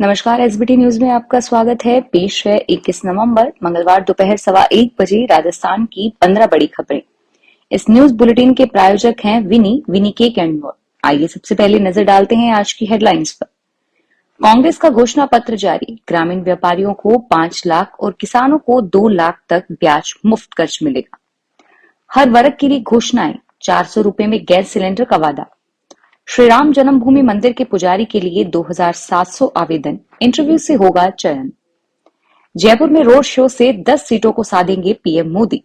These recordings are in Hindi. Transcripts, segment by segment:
नमस्कार। एसबीटी न्यूज में आपका स्वागत है। पेश है 21 नवंबर मंगलवार दोपहर 1:15 राजस्थान की 15 बड़ी खबरें। इस न्यूज बुलेटिन के प्रायोजक हैं विनी केक एंड मोर। आइए सबसे पहले नजर डालते हैं आज की हेडलाइंस पर। कांग्रेस का घोषणा पत्र जारी। ग्रामीण व्यापारियों को 5 लाख और किसानों को 2 लाख तक ब्याज मुफ्त कर्ज मिलेगा। हर वर्ग के लिए घोषणाएं। 400 रुपए में गैस सिलेंडर का वादा। श्री राम जन्मभूमि मंदिर के पुजारी के लिए 2700 आवेदन। इंटरव्यू से होगा चयन। जयपुर में रोड शो से 10 सीटों को साधेंगे पीएम मोदी।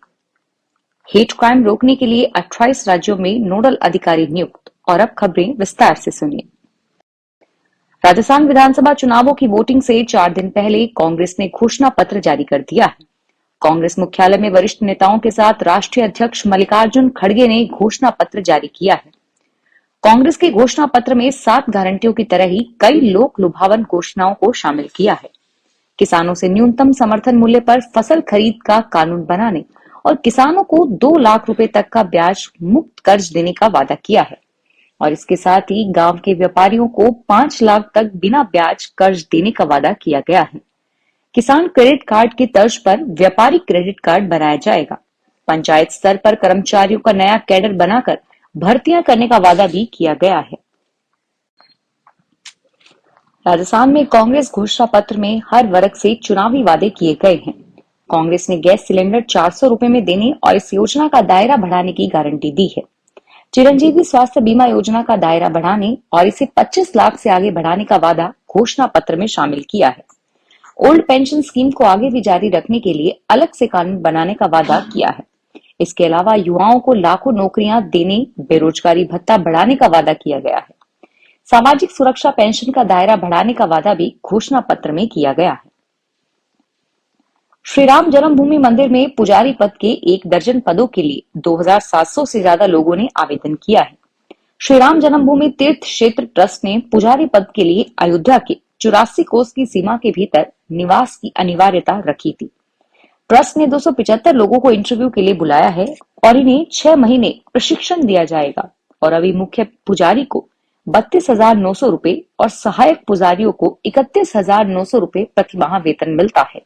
हेट क्राइम रोकने के लिए 28 राज्यों में नोडल अधिकारी नियुक्त। और अब खबरें विस्तार से सुनिए। राजस्थान विधानसभा चुनावों की वोटिंग से 4 दिन पहले कांग्रेस ने घोषणा पत्र जारी कर दिया है। कांग्रेस मुख्यालय में वरिष्ठ नेताओं के साथ राष्ट्रीय अध्यक्ष मल्लिकार्जुन खड़गे ने घोषणा पत्र जारी किया है। कांग्रेस के घोषणा पत्र में 7 गारंटियों की तरह ही कई लोक लुभावन घोषणाओं को शामिल किया है। किसानों से न्यूनतम समर्थन मूल्य पर फसल खरीद का कानून बनाने और किसानों को 2 लाख रुपए तक का ब्याज मुक्त कर्ज देने का वादा किया है। और इसके साथ ही गांव के व्यापारियों को 5 लाख तक बिना ब्याज कर्ज देने का वादा किया गया है। किसान क्रेडिट कार्ड की तर्ज पर व्यापारी क्रेडिट कार्ड बनाया जाएगा। पंचायत स्तर पर कर्मचारियों का नया कैडर बनाकर भर्तियां करने का वादा भी किया गया है। राजस्थान में कांग्रेस घोषणा पत्र में हर वर्ग से चुनावी वादे किए गए हैं। कांग्रेस ने गैस सिलेंडर 400 रुपए में देने और इस योजना का दायरा बढ़ाने की गारंटी दी है। चिरंजीवी स्वास्थ्य बीमा योजना का दायरा बढ़ाने और इसे 25 लाख से आगे बढ़ाने का वादा घोषणा पत्र में शामिल किया है। ओल्ड पेंशन स्कीम को आगे भी जारी रखने के लिए अलग से कानून बनाने का वादा किया है। इसके अलावा युवाओं को लाखों नौकरियां देने, बेरोजगारी भत्ता बढ़ाने का वादा किया गया है। सामाजिक सुरक्षा पेंशन का दायरा बढ़ाने का वादा भी घोषणा पत्र में किया गया है। श्री राम जन्मभूमि मंदिर में पुजारी पद के 1 दर्जन पदों के लिए 2700 से ज्यादा लोगों ने आवेदन किया है। श्री राम जन्मभूमि तीर्थ क्षेत्र ट्रस्ट ने पुजारी पद के लिए अयोध्या के 84 कोस की सीमा के भीतर निवास की अनिवार्यता रखी थी। ट्रस्ट ने 275 लोगों को इंटरव्यू के लिए बुलाया है और इन्हें 6 महीने प्रशिक्षण दिया जाएगा। और अभी मुख्य पुजारी को 32,900 रुपए और सहायक पुजारियों को 31,900 रुपए प्रति माह वेतन मिलता है।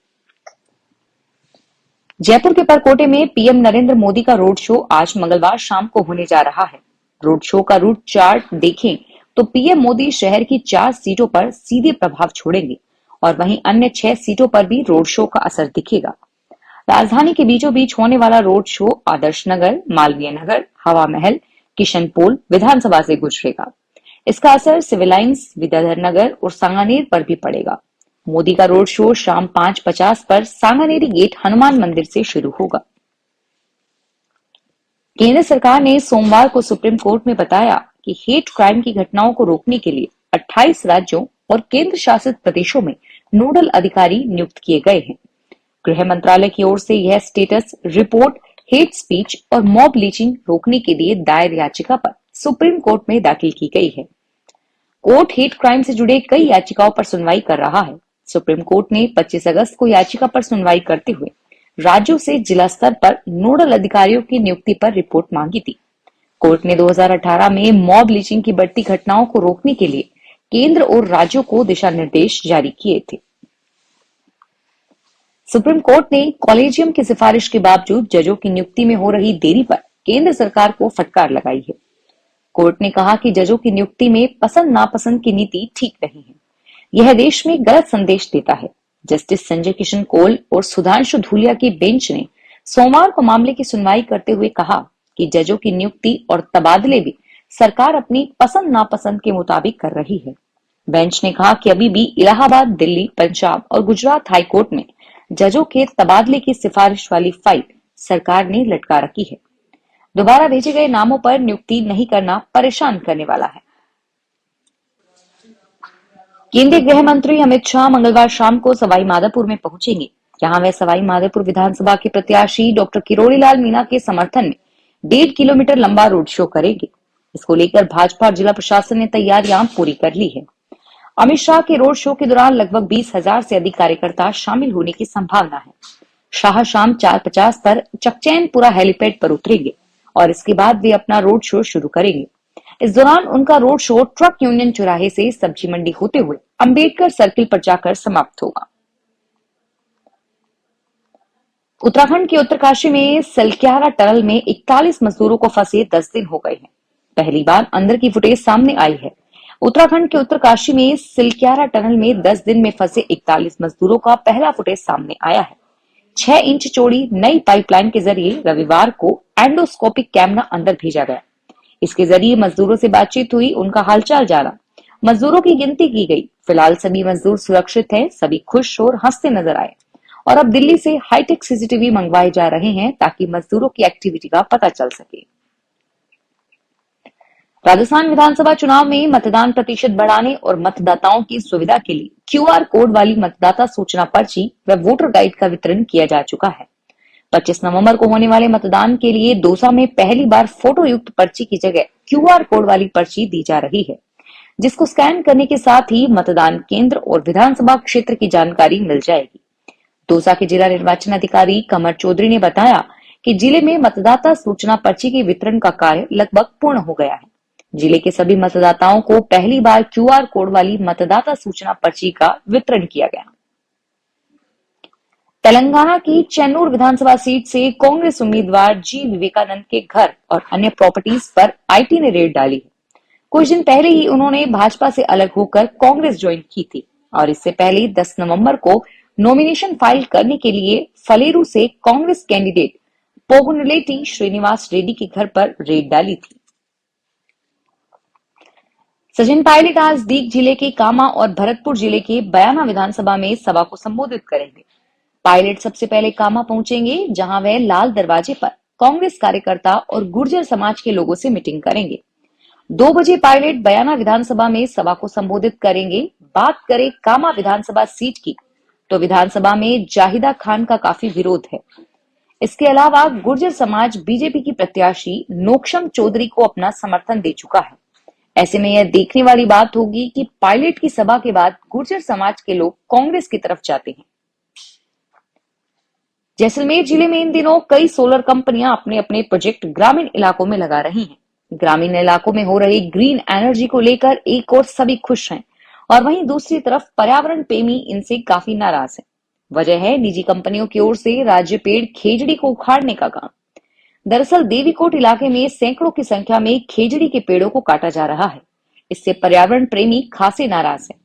जयपुर के परकोटे में पीएम नरेंद्र मोदी का रोड शो आज मंगलवार शाम को होने जा रहा है। रोड शो का रूट चार्ट देखें तो पीएम मोदी शहर की 4 सीटों पर सीधे प्रभाव छोड़ेंगे और वहीं अन्य 6 सीटों पर भी रोड शो का असर दिखेगा। राजधानी के बीचों बीच होने वाला रोड शो आदर्श नगर, मालवीय नगर, हवा महल, किशनपोल विधानसभा से गुजरेगा। इसका असर सिविल लाइंस, विद्याधर नगर और सांगानेर पर भी पड़ेगा। मोदी का रोड शो शाम 5:50 पर सांगानेरी गेट हनुमान मंदिर से शुरू होगा। केंद्र सरकार ने सोमवार को सुप्रीम कोर्ट में बताया कि हेट क्राइम की घटनाओं को रोकने के लिए 28 राज्यों और केंद्र शासित प्रदेशों में नोडल अधिकारी नियुक्त किए गए हैं। गृह मंत्रालय की ओर से यह स्टेटस रिपोर्ट हेट स्पीच और मॉब लीचिंग रोकने के लिए दायर याचिका पर सुप्रीम कोर्ट में दाखिल की गई है। कोर्ट हेट क्राइम से जुड़े कई याचिकाओं पर सुनवाई कर रहा है। सुप्रीम कोर्ट ने 25 अगस्त को याचिका पर सुनवाई करते हुए राज्यों से जिला स्तर पर नोडल अधिकारियों की नियुक्ति पर रिपोर्ट मांगी थी। कोर्ट ने 2018 में मॉब लीचिंग की बढ़ती घटनाओं को रोकने के लिए केंद्र और राज्यों को दिशा निर्देश जारी किए थे। सुप्रीम कोर्ट ने कॉलेजियम की सिफारिश के बावजूद जजों की नियुक्ति में हो रही देरी पर केंद्र सरकार को फटकार लगाई है। कोर्ट ने कहा कि जजों की नियुक्ति में पसंद नापसंद की नीति ठीक नहीं है। यह देश में गलत संदेश देता है। जस्टिस संजय किशन कौल और सुधांशु धूलिया की बेंच ने सोमवार को मामले की सुनवाई करते हुए कहा कि जजों की नियुक्ति और तबादले भी सरकार अपनी पसंद नापसंद के मुताबिक कर रही है। बेंच ने कहा कि अभी भी इलाहाबाद, दिल्ली, पंजाब और गुजरात हाईकोर्ट में जजों के तबादले की सिफारिश वाली फाइल सरकार ने लटका रखी है। दोबारा भेजे गए नामों पर नियुक्ति नहीं करना परेशान करने वाला है। केंद्रीय गृह मंत्री अमित शाह मंगलवार शाम को सवाई माधोपुर में पहुंचेंगे। यहां वे सवाई माधोपुर विधानसभा के प्रत्याशी डॉक्टर किरोड़ीलाल मीणा के समर्थन में 1.5 किलोमीटर लंबा रोड शो करेंगे। इसको लेकर भाजपा और जिला प्रशासन ने तैयारियां पूरी कर ली है। अमित शाह के रोड शो के दौरान लगभग 20,000 से अधिक कार्यकर्ता शामिल होने की संभावना है। शाह शाम 4:50 पर चकचैनपुरा हेलीपैड पर उतरेंगे और इसके बाद वे अपना रोड शो शुरू करेंगे। इस दौरान उनका रोड शो ट्रक यूनियन चौराहे से सब्जी मंडी होते हुए अंबेडकर सर्किल पर जाकर समाप्त होगा। उत्तराखंड के उत्तरकाशी में सलक्यारा टनल में 41 मजदूरों को फंसे 10 दिन हो गए हैं। पहली बार अंदर की फुटेज सामने आई है। उत्तराखंड के उत्तरकाशी में सिलक्यारा टनल में 10 दिन में फंसे 41 मजदूरों का पहला फुटेज सामने आया है। 6 इंच चौड़ी नई पाइपलाइन के जरिए रविवार को एंडोस्कोपिक कैमरा अंदर भेजा गया। इसके जरिए मजदूरों से बातचीत हुई, उनका हालचाल जाना, मजदूरों की गिनती की गई। फिलहाल सभी मजदूर सुरक्षित हैं, सभी खुश और हंसते नजर आए और अब दिल्ली से हाईटेक सीसीटीवी मंगवाए जा रहे हैं ताकि मजदूरों की एक्टिविटी का पता चल सके। राजस्थान विधानसभा चुनाव में मतदान प्रतिशत बढ़ाने और मतदाताओं की सुविधा के लिए क्यूआर कोड वाली मतदाता सूचना पर्ची व वोटर गाइड का वितरण किया जा चुका है। 25 नवंबर को होने वाले मतदान के लिए दौसा में पहली बार फोटो युक्त पर्ची की जगह क्यूआर कोड वाली पर्ची दी जा रही है, जिसको स्कैन करने के साथ ही मतदान केंद्र और विधानसभा क्षेत्र की जानकारी मिल जाएगी। दौसा के जिला निर्वाचन अधिकारी कमर चौधरी ने बताया कि जिले में मतदाता सूचना पर्ची के वितरण का कार्य लगभग पूर्ण हो गया है। जिले के सभी मतदाताओं को पहली बार क्यूआर कोड वाली मतदाता सूचना पर्ची का वितरण किया गया। तेलंगाना की चेन्नूर विधानसभा सीट से कांग्रेस उम्मीदवार जी विवेकानंद के घर और अन्य प्रॉपर्टीज पर आईटी ने रेड डाली है। कुछ दिन पहले ही उन्होंने भाजपा से अलग होकर कांग्रेस ज्वाइन की थी और इससे पहले 10 नवंबर को नॉमिनेशन फाइल करने के लिए फलेरू से कांग्रेस कैंडिडेट पोगुनलेटी श्रीनिवास रेड्डी के घर पर रेड डाली थी। सचिन पायलट आज दीग जिले के कामा और भरतपुर जिले के बयाना विधानसभा में सभा को संबोधित करेंगे। पायलट सबसे पहले कामा पहुंचेंगे, जहां वह लाल दरवाजे पर कांग्रेस कार्यकर्ता और गुर्जर समाज के लोगों से मीटिंग करेंगे। 2 बजे पायलट बयाना विधानसभा में सभा को संबोधित करेंगे। बात करें कामा विधानसभा सीट की, तो विधानसभा में जाहिदा खान का काफी विरोध है। इसके अलावा गुर्जर समाज बीजेपी की प्रत्याशी नोक्षम चौधरी को अपना समर्थन दे चुका है। ऐसे में यह देखने वाली बात होगी कि पायलट की सभा के बाद गुर्जर समाज के लोग कांग्रेस की तरफ जाते हैं। जैसलमेर जिले में इन दिनों कई सोलर कंपनियां अपने अपने प्रोजेक्ट ग्रामीण इलाकों में लगा रही हैं। ग्रामीण इलाकों में हो रही ग्रीन एनर्जी को लेकर एक और सभी खुश हैं और वहीं दूसरी तरफ पर्यावरण प्रेमी इनसे काफी नाराज हैं। वजह है निजी कंपनियों की ओर से राज्य पेड़ खेजड़ी को उखाड़ने का काम। दरअसल देवीकोट इलाके में सैकड़ों की संख्या में खेजड़ी के पेड़ों को काटा जा रहा है। इससे पर्यावरण प्रेमी खासे नाराज हैं।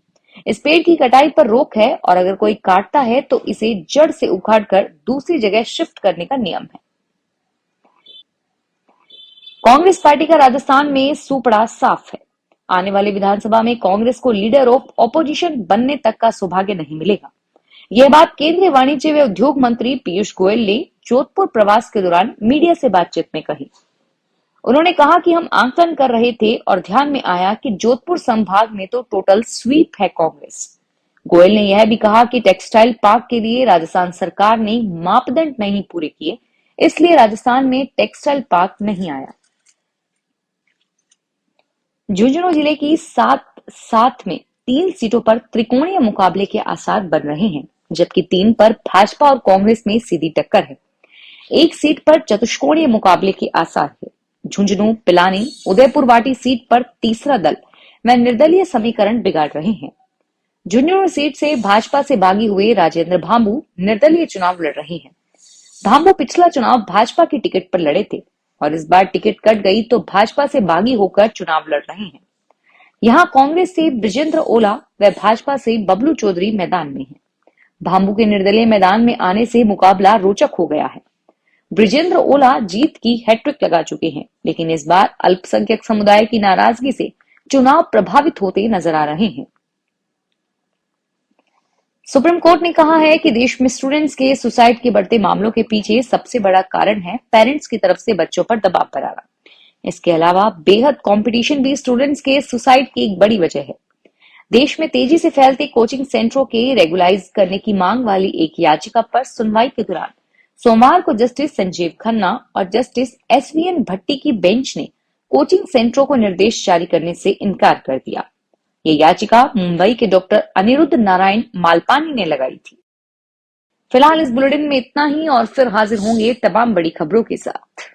इस पेड़ की कटाई पर रोक है और अगर कोई काटता है तो इसे जड़ से उखाड़कर दूसरी जगह शिफ्ट करने का नियम है। कांग्रेस पार्टी का राजस्थान में सुपड़ा साफ है। आने वाले विधानसभा में कांग्रेस को लीडर ऑफ ऑपोजिशन बनने तक का सौभाग्य नहीं मिलेगा। यह बात केंद्रीय वाणिज्य व उद्योग मंत्री पीयूष गोयल ने जोधपुर प्रवास के दौरान मीडिया से बातचीत में कही। उन्होंने कहा कि हम आंकलन कर रहे थे और ध्यान में आया कि जोधपुर संभाग में तो टोटल स्वीप है कांग्रेस। गोयल ने यह भी कहा कि टेक्सटाइल पार्क के लिए राजस्थान सरकार ने मापदंड नहीं पूरे किए, इसलिए राजस्थान में टेक्सटाइल पार्क नहीं आया। झुंझुनू जिले की 7 में 3 सीटों पर त्रिकोणीय मुकाबले के आसार बन रहे हैं, जबकि 3 पर भाजपा और कांग्रेस में सीधी टक्कर है। 1 सीट पर चतुष्कोणीय मुकाबले के आसार है। झुंझुनू, पिलानी, उदयपुर वाटी सीट पर तीसरा दल व निर्दलीय समीकरण बिगाड़ रहे हैं। झुंझुनू सीट से भाजपा से बागी हुए राजेंद्र भांबू निर्दलीय चुनाव लड़ रहे हैं। भांबू पिछला चुनाव भाजपा की टिकट पर लड़े थे और इस बार टिकट कट गई तो भाजपा से बागी होकर चुनाव लड़ रहे हैं। यहाँ कांग्रेस से ब्रिजेंद्र ओला व भाजपा से बबलू चौधरी मैदान में हैं। भांबू के निर्दलीय मैदान में आने से मुकाबला रोचक हो गया है। ब्रिजेंद्र ओला जीत की हैट्रिक लगा चुके हैं, लेकिन इस बार अल्पसंख्यक समुदाय की नाराजगी से चुनाव प्रभावित होते नजर आ रहे हैं। सुप्रीम कोर्ट ने कहा है कि देश में स्टूडेंट्स के सुसाइड के बढ़ते मामलों के पीछे सबसे बड़ा कारण है पेरेंट्स की तरफ से बच्चों पर दबाव बनाना। इसके अलावा बेहद कंपटीशन भी स्टूडेंट्स के सुसाइड की एक बड़ी वजह है। देश में तेजी से फैलते कोचिंग सेंटरों के रेगुलाइज करने की मांग वाली एक याचिका पर सुनवाई के दौरान सोमवार को जस्टिस संजीव खन्ना और जस्टिस एसवीएन भट्टी की बेंच ने कोचिंग सेंटरों को निर्देश जारी करने से इनकार कर दिया। ये याचिका मुंबई के डॉक्टर अनिरुद्ध नारायण मालपानी ने लगाई थी। फिलहाल इस बुलेटिन में इतना ही और फिर हाजिर होंगे तमाम बड़ी खबरों के साथ।